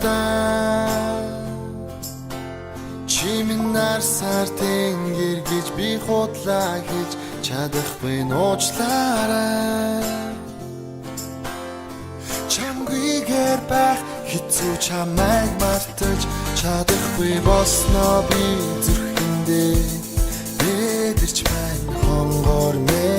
чамтай чимнэр сар тэнгэр гэж би худлаа хийж чадахгүй нууцлаарай чамгүйгээр байх хэцүү чамайг мартаж чадахгүй босноо би зүрхэндээ мэдэрч байна хонгор мэ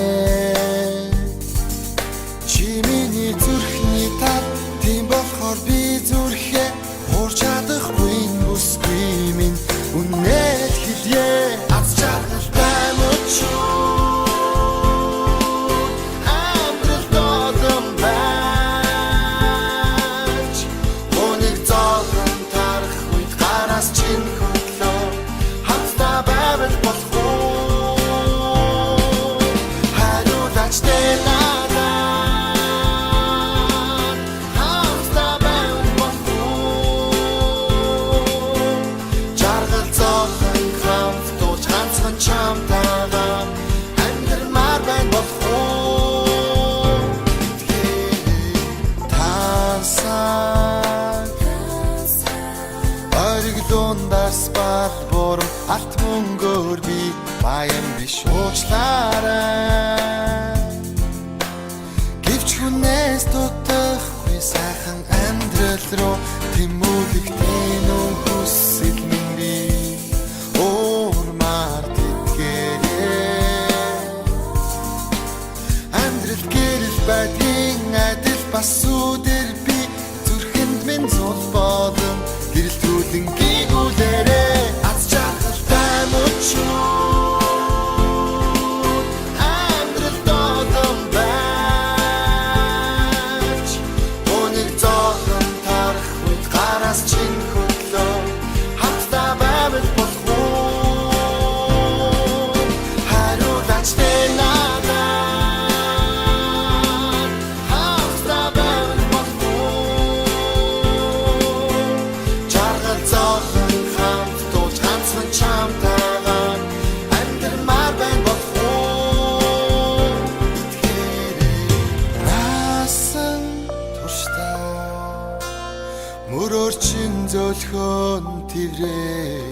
чимийн зүрхний тал тийм болохоор би зүрхээ хуурч чадахгүй бүсгүй минь үнэт хэлье аз жаргалтай мөч арт мөнгөөр би баян биш уучлаарай гэвч хүнээс дутахгүй сайхан амьдрал руу тэмүүлэгтэй нөө хүсэл минь би уурмаар тэтгэрээ амьдрал гэрэл байдгийн адил бас үдэр би зүрхэнд минь зул болон гэрэл түлэн гигүүлээрээ мөрөөрчин зөөлхөн тэрврээ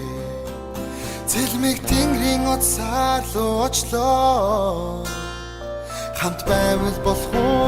цэлмэг тэнгэрийн утсаар луу очлоо хамт байвал болох уу